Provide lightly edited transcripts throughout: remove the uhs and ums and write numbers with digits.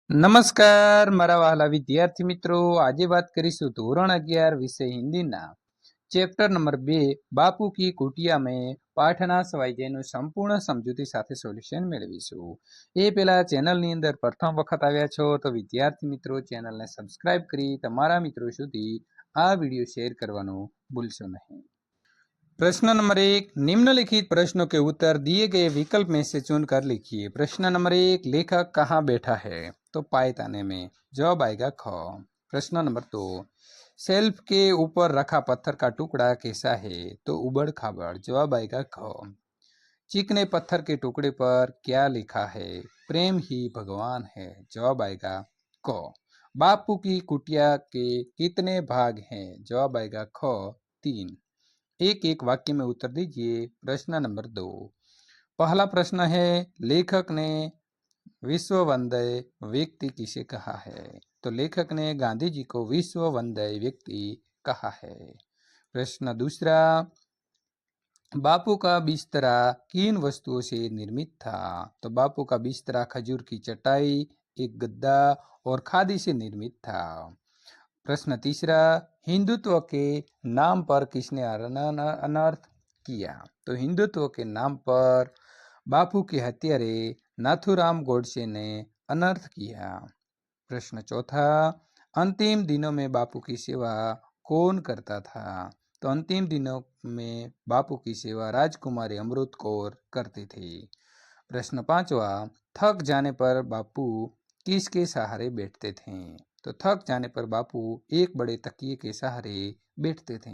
નમસ્કાર મારા વહાલા વિદ્યાર્થી મિત્રો, આજે વાત કરીશું ધોરણ 11 વિષય હિન્દીના ચેપ્ટર નંબર 2 બાપુ કી કુટિયા में પાઠના સ્વાધ્યાયનું સંપૂર્ણ સમજૂતી સાથે સોલ્યુશન મેળવીશું। એ પહેલા ચેનલની અંદર પ્રથમ વખત આવ્યા છો તો વિદ્યાર્થી મિત્રો ચેનલને સબસ્ક્રાઇબ કરી તમારા મિત્રો સુધી આ વિડીયો શેર કરવાનું ભૂલશો નહીં। प्रश्न नंबर 1, निम्नलिखित प्रश्नों के उत्तर दिए गए विकल्प में से चुनकर लिखिए। प्रश्न नंबर 1, लेखक कहाँ बैठा है? तो पायताने में। जवाब आएगा ख। प्रश्न नंबर 2, शेल्फ के ऊपर रखा पत्थर का टुकड़ा कैसा है? तो उबड़ खाबड़। जवाब आएगा ख। चिकने पत्थर के टुकड़े पर क्या लिखा है? प्रेम ही भगवान है। जवाब आएगा क। बापू की कुटिया के कितने भाग हैं? जवाब आएगा ख 3। एक एक वाक्य में उत्तर दीजिए। प्रश्न नंबर 2, पहला प्रश्न है, लेखक ने विश्व वंदय व्यक्ति किसे कहा है? तो लेखक ने गांधी जी को विश्व वंदय व्यक्ति कहा है। प्रश्न दूसरा, बापू का बिस्तरा किन वस्तुओं से निर्मित था? तो बापू का बिस्तरा खजूर की चटाई, एक गद्दा और खादी से निर्मित था। प्रश्न तीसरा, हिंदुत्व के नाम पर किसने अनर्थ किया? तो हिंदुत्व के नाम पर बापू के हत्यारे नाथूराम गोडसे ने अनर्थ किया। प्रश्न चौथा, अंतिम दिनों में बापू की सेवा कौन करता था? तो अंतिम दिनों में बापू की सेवा राजकुमारी अमृत कौर करती थी। प्रश्न पांचवा, थक जाने पर बापू किसके सहारे बैठते थे? तो थक जाने पर बापू एक बड़े तकिए के सहारे बैठते थे।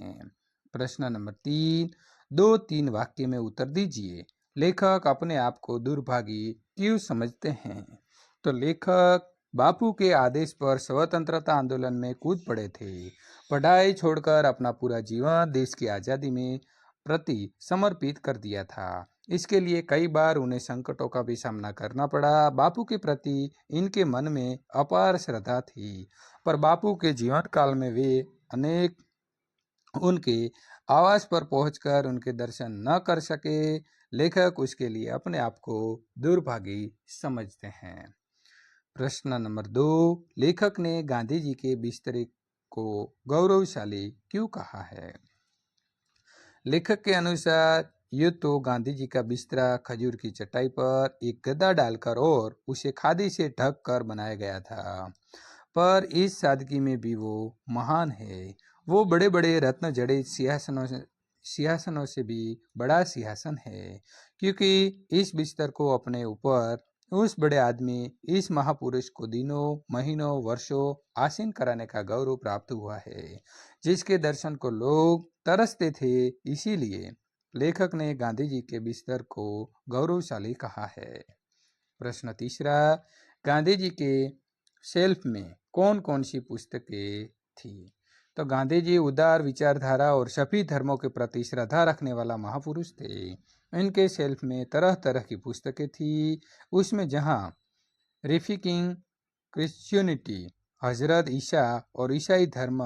प्रश्न नंबर 3, 2-3 वाक्य में उत्तर दीजिए। लेखक अपने आप को दुर्भागी क्यों समझते हैं? तो लेखक बापू के आदेश पर स्वतंत्रता आंदोलन में कूद पड़े थे। पढ़ाई छोड़कर अपना पूरा जीवन देश की आज़ादी में प्रति समर्पित कर दिया था। इसके लिए कई बार उन्हें संकटों का भी सामना करना पड़ा। बापू के प्रति इनके मन में अपार श्रद्धा थी, पर बापू के जीवन काल में वे अनेक उनके आवास पर पहुंचकर उनके दर्शन न कर सके। लेखक उसके लिए अपने आप को दुर्भागी समझते हैं। प्रश्न नंबर 2, लेखक ने गांधी जी के बिस्तरे को गौरवशाली क्यों कहा है? लेखक के अनुसार ये तो गांधी जी का बिस्तरा खजूर की चटाई पर एक गद्दा डालकर और उसे खादी से ढक कर बनाया गया था, पर इस सादगी में भी वो महान है। वो बड़े बड़े रत्न जड़े सिंहासनों से भी बड़ा सिंहासन है, क्योंकि इस बिस्तर को अपने ऊपर उस बड़े आदमी, इस महापुरुष को दिनों महीनों वर्षों आसीन कराने का गौरव प्राप्त हुआ है, जिसके दर्शन को लोग तरसते थे। इसीलिए लेखक ने गांधी जी के बिस्तर को गौरवशाली कहा है। प्रश्न तीसरा, गांधी जी के शेल्फ में कौन कौन सी पुस्तकें थी? तो गांधी जी उदार विचारधारा और सभी धर्मों के प्रति श्रद्धा रखने वाला महापुरुष थे। इनके शेल्फ में तरह तरह की पुस्तकें थी। उसमें जहां रिफिकिंग क्रिश्चियनिटी, हजरत ईसा और ईसाई धर्म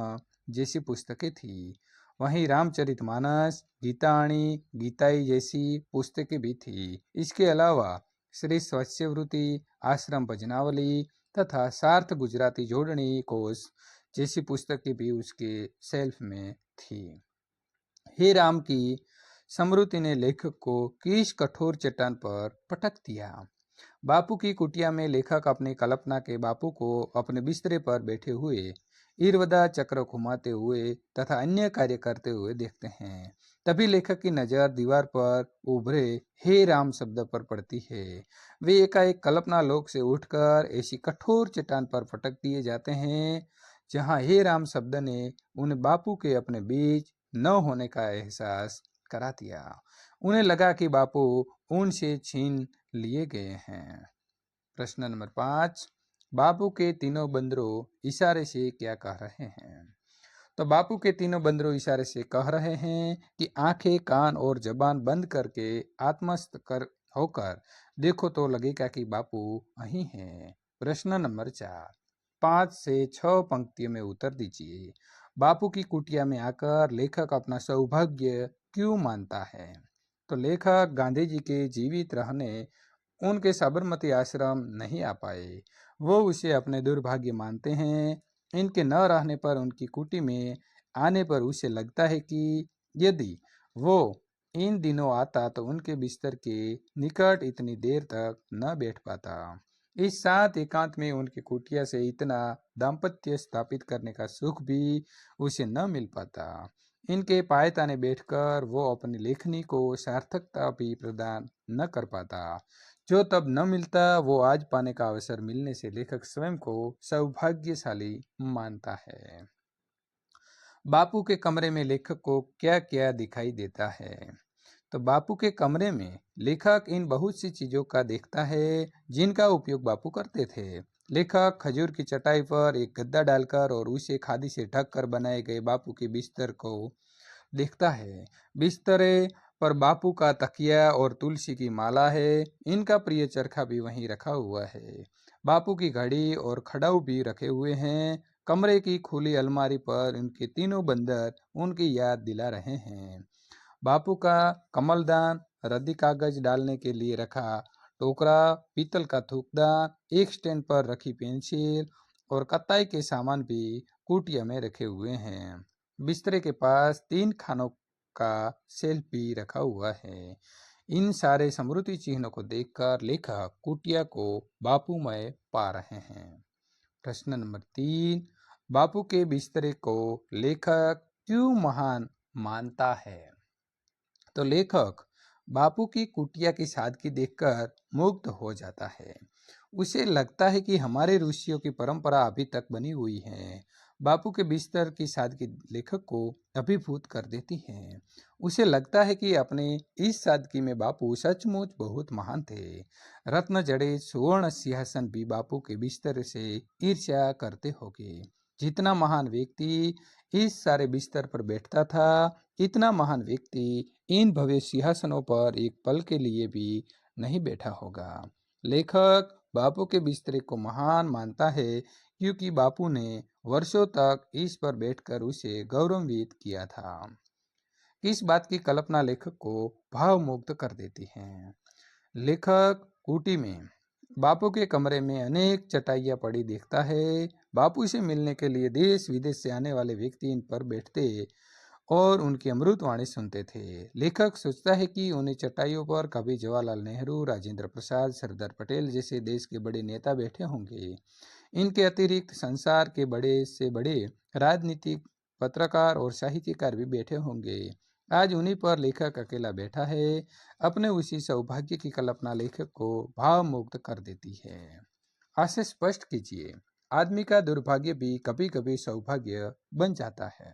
जैसी पुस्तकें थी, वहीं रामचरितमानस, गीताणी, गीताई जैसी पुस्तकें भी थी। इसके अलावा श्री स्वच्छवृत्ति, आश्रम भजनावली तथा सार्थ गुजराती जोड़नी कोश जैसी पुस्तकें भी उसके शेल्फ में थी। हे राम की स्मृति ने लेखक को किस कठोर चट्टान पर पटक दिया? बापू की कुटिया में लेखक अपनी कल्पना के बापू को अपने बिस्तरे पर बैठे हुए ईरवदा चक्र घुमाते हुए तथा अन्य कार्य करते हुए देखते हैं। तभी लेखक की नजर दीवार पर उभरे हे राम शब्द पर पड़ती है। वे एकाएक कल्पना लोक से उठकर ऐसी कठोर चट्टान पर पटक दिए जाते हैं जहां हे राम शब्द ने उन्हें बापू के अपने बीच न होने का एहसास करा दिया। उन्हें लगा कि बापू उनसे छीन लिए गए हैं। प्रश्न नंबर 5, बापू के तीनों बंदरों इशारे से क्या कह रहे हैं? तो बापू के तीनों बंदरों इशारे से कह रहे हैं कि आंखें, कान और जबान बंद करके आत्मस्थ कर होकर देखो तो लगेगा कि बापू वहीं हैं। प्रश्न नंबर 4, 5 से 6 पंक्तियों में उत्तर दीजिए। बापू की कुटिया में आकर लेखक अपना सौभाग्य क्यों मानता है? तो लेखक गांधी जी के जीवित रहने उनके साबरमती आश्रम नहीं आ पाए। वो उसे अपने दुर्भाग्य मानते हैं। इनके न रहने पर उनकी कुटी में आने पर उसे लगता है कि यदि वो इन दिनों आता तो उनके बिस्तर के निकट इतनी देर तक न बैठ पाता। इस साथ एकांत में उनकी कुटिया से इतना दाम्पत्य स्थापित करने का सुख भी उसे न मिल पाता। इनके पायताने बैठकर वो अपनी लेखनी को सार्थकता भी प्रदान न कर पाता, जो तब न मिलता वो आज पाने का अवसर मिलने से लेखक स्वयं को सौभाग्यशाली मानता है। बापू के कमरे में लेखक को क्या क्या दिखाई देता है? तो बापू के कमरे में लेखक इन बहुत सी चीजों का देखता है जिनका उपयोग बापू करते थे। लेखक खजूर की चटाई पर एक गद्दा डालकर और उसे खादी से ढक कर बनाए गए बापू के बिस्तर को देखता है। बिस्तरे पर बापू का तकिया और तुलसी की माला है। इनका प्रिय चरखा भी वहीं रखा हुआ है। बापू की घड़ी और खड़ाऊ भी रखे हुए हैं। कमरे की खुली अलमारी पर उनके तीनों बंदर उनकी याद दिला रहे हैं। बापू का कमलदान, रद्दी कागज डालने के लिए रखा टोकरा, पीतल का थूकदान, एक स्टैंड पर रखी पेंसिल और कताई के सामान भी कुटिया में रखे हुए हैं। बिस्तरे के पास 3 खानों का सेल्फ भी रखा हुआ है। इन सारे समृद्धि चिन्हों को देखकर लेखक कुटिया को बापूमय पा रहे हैं। प्रश्न नंबर 3, बापू के बिस्तरे को लेखक क्यों महान मानता है? तो लेखक बापू की कुटिया की सादगी देखकर मुग्ध हो जाता है। उसे लगता है कि हमारे ऋषियों की परंपरा अभी तक बनी हुई है। बापू के बिस्तर की सादगी लेखक को अभिभूत कर देती है। उसे लगता है कि अपने इस सादगी में बापू सचमुच बहुत महान थे। रत्न जड़े सुवर्ण सिंहासन भी बापू के बिस्तर से ईर्ष्या करते होंगे। जितना महान व्यक्ति इस सारे बिस्तर पर बैठता था, इतना महान व्यक्ति इन भव्य सिंहासनों पर एक पल के लिए भी नहीं बैठा होगा। लेखक बापू के बिस्तरे को महान मानता है क्योंकि बापू ने वर्षों तक इस पर बैठकर उसे गौरवान्वित किया था। किस बात की कल्पना लेखक को भावमुग्ध कर देती है? लेखक कुटी में बापू के कमरे में अनेक चटाइयां पड़ी देखता है। बापू से मिलने के लिए देश विदेश से आने वाले व्यक्ति इन पर बैठते और उनकी अमृतवाणी सुनते थे। लेखक सोचता है कि उन्हीं चटाइयों पर कभी जवाहरलाल नेहरू, राजेंद्र प्रसाद, सरदार पटेल जैसे देश के बड़े नेता बैठे होंगे। इनके अतिरिक्त संसार के बड़े से बड़े राजनीतिक, पत्रकार और साहित्यकार भी बैठे होंगे। आज उन्हीं पर लेखक अकेला बैठा है। अपने उसी सौभाग्य की कल्पना लेखक को भावमुग्ध कर देती है। आशय स्पष्ट कीजिए। आदमी का दुर्भाग्य भी कभी कभी सौभाग्य बन जाता है।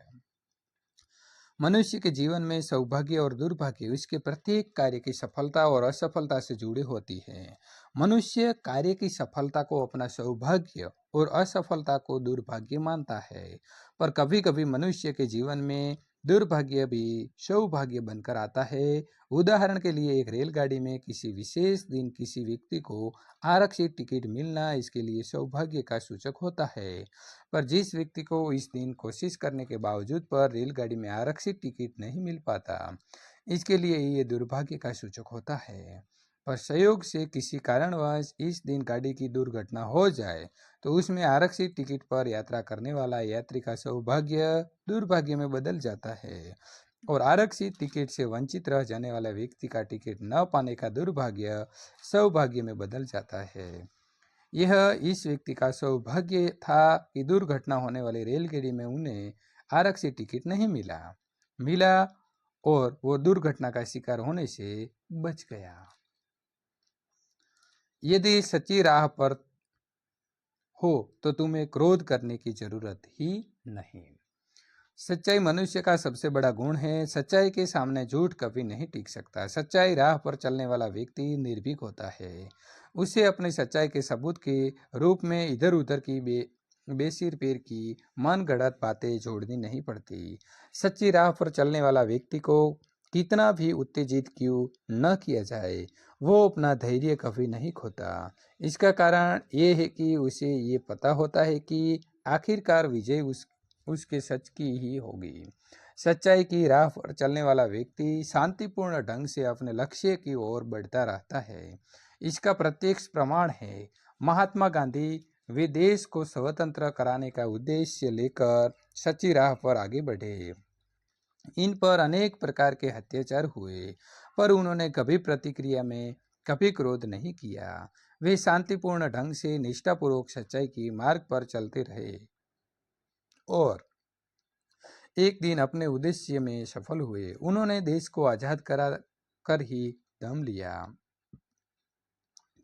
मनुष्य के जीवन में सौभाग्य और दुर्भाग्य उसके प्रत्येक कार्य की सफलता और असफलता से जुड़ी होती है। मनुष्य कार्य की सफलता को अपना सौभाग्य और असफलता को दुर्भाग्य मानता है, पर कभी कभी मनुष्य के जीवन में दुर्भाग्य भी सौभाग्य बनकर आता है। उदाहरण के लिए एक रेलगाड़ी में किसी विशेष दिन किसी व्यक्ति को आरक्षित टिकट मिलना इसके लिए सौभाग्य का सूचक होता है, पर जिस व्यक्ति को इस दिन कोशिश करने के बावजूद पर रेलगाड़ी में आरक्षित टिकट नहीं मिल पाता, इसके लिए ये दुर्भाग्य का सूचक होता है। पर संयोग से किसी कारणवश इस दिन गाड़ी की दुर्घटना हो जाए तो उसमें आरक्षित टिकट पर यात्रा करने वाला यात्री का सौभाग्य दुर्भाग्य में बदल जाता है और आरक्षित टिकट से वंचित रह जाने वाला व्यक्ति का टिकट न पाने का दुर्भाग्य सौभाग्य में बदल जाता है। यह इस व्यक्ति का सौभाग्य था कि दुर्घटना होने वाली रेलगाड़ी में उन्हें आरक्षित टिकट नहीं मिला और वो दुर्घटना का शिकार होने से बच गया। यदि सच्ची राह पर हो तो तुम्हें क्रोध करने की जरूरत ही नहीं। सच्चाई मनुष्य का सबसे बड़ा गुण है। सच्चाई के सामने झूठ कभी नहीं टिक सकता। सच्चाई राह पर चलने वाला व्यक्ति निर्भीक होता है। उसे अपनी सच्चाई के सबूत के रूप में इधर उधर की बेसिर पैर की मन गढ़ंत बातें जोड़नी नहीं पड़ती। सच्ची राह पर चलने वाला व्यक्ति को कितना भी उत्तेजित क्यों न किया जाए, वो अपना धैर्य कभी नहीं खोता। इसका कारण ये है कि उसे ये पता होता है कि आखिरकार विजय उसके सच की ही होगी। सच्चाई की राह पर चलने वाला व्यक्ति शांतिपूर्ण ढंग से अपने लक्ष्य की ओर बढ़ता रहता है। इसका प्रत्यक्ष प्रमाण है। महात्मा गांधी वे देश को स्वतंत्र कराने का उद्देश्य लेकर सच्ची राह पर आगे बढ़े। इन पर अनेक प्रकार के अत्याचार हुए, पर उन्होंने कभी प्रतिक्रिया में कभी क्रोध नहीं किया। वे शांतिपूर्ण ढंग से निष्ठापूर्वक सच्चाई की मार्ग पर चलते रहे और एक दिन अपने उद्देश्य में सफल हुए। उन्होंने देश को आजाद करा कर ही दम लिया।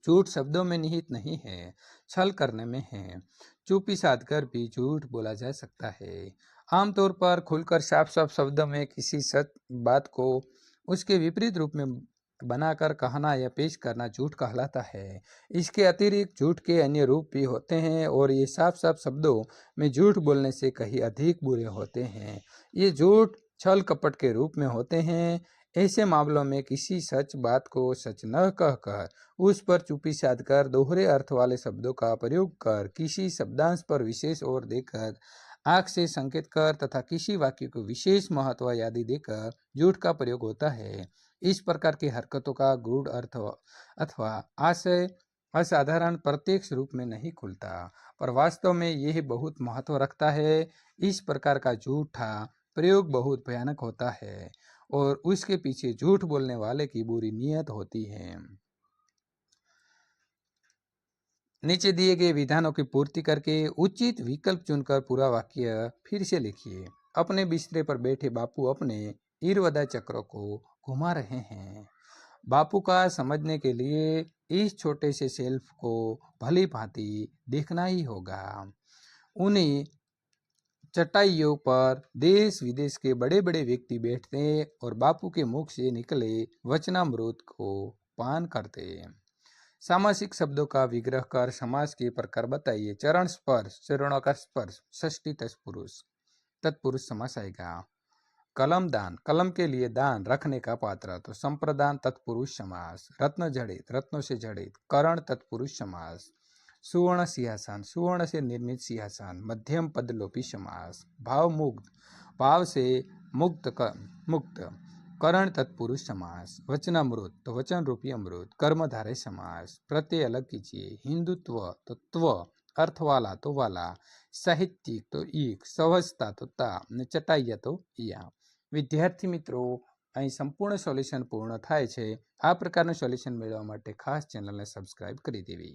झूठ शब्दों में निहित नहीं है, छल करने में है। चुप्पी साधकर भी झूठ बोला जा सकता है। आमतौर पर खुलकर साफ साफ शब्दों में किसी सच बात को उसके विपरीत रूप में बनाकर कहना या पेश करना झूठ कहलाता है। इसके अतिरिक्त झूठ के अन्य रूप भी होते हैं और ये साफ साफ शब्दों में झूठ बोलने से कहीं अधिक बुरे होते हैं। ये झूठ छल कपट के रूप में होते हैं। ऐसे मामलों में किसी सच बात को सच न कहकर उस पर चुप्पी साधकर दोहरे अर्थ वाले शब्दों का प्रयोग कर, किसी शब्दांश पर विशेष ओर देकर, आंख से संकेत कर तथा किसी वाक्य को विशेष महत्व आदि देकर झूठ का प्रयोग होता है। इस प्रकार की हरकतों का गूढ़ अर्थ अथवा आशय असाधारण प्रत्यक्ष रूप में नहीं खुलता, पर वास्तव में यह बहुत महत्व रखता है। इस प्रकार का झूठा प्रयोग बहुत भयानक होता है और उसके पीछे झूठ बोलने वाले की बुरी नीयत होती है। नीचे दिए गए विधानों की पूर्ति करके उचित विकल्प चुनकर पूरा वाक्य फिर से लिखिए। अपने बिस्तर पर बैठे बापू अपने ईरवदा चक्रों को घुमा रहे हैं। बापू का समझने के लिए इस छोटे से शेल्फ को भली भांति देखना ही होगा। उन्हीं चटाइयों पर देश विदेश के बड़े बड़े व्यक्ति बैठते और बापू के मुख से निकले वचनामृत को पान करते। सामासिक शब्दों का विग्रह कर समास के प्रकार बताइए। चरण स्पर्श, चरणों का स्पर्श, षष्ठी तत्पुरुष, तत्पुरुष समास आएगा। कलम दान, कलम के लिए दान रखने का पात्र, तो संप्रदान तत्पुरुष समास। रत्न जड़ित, रत्नों से जड़ित, करण तत्पुरुष समास। सुवर्ण सिंहासन, सुवर्ण से निर्मित सिंहासन, मध्यम पदलोपी समास। भाव मुक्त, भाव से मुक्त, करण तत्पुरुष समास। वचनामृत, तो वचन रूपी अमृत, कर्मधारय समास। प्रत्यय अलग कीजिए। हिंदुत्व, तो त्व, अर्थ वाला तो वाला, साहित्यिक तो ईक, सहजता तो ता, चटाइया तो या। વિદ્યાર્થી મિત્રો, અહીં સંપૂર્ણ સોલ્યુશન પૂર્ણ થાય છે। આ પ્રકારનું સોલ્યુશન મેળવવા માટે ખાસ ચેનલને સબસ્ક્રાઇબ કરી દેવી।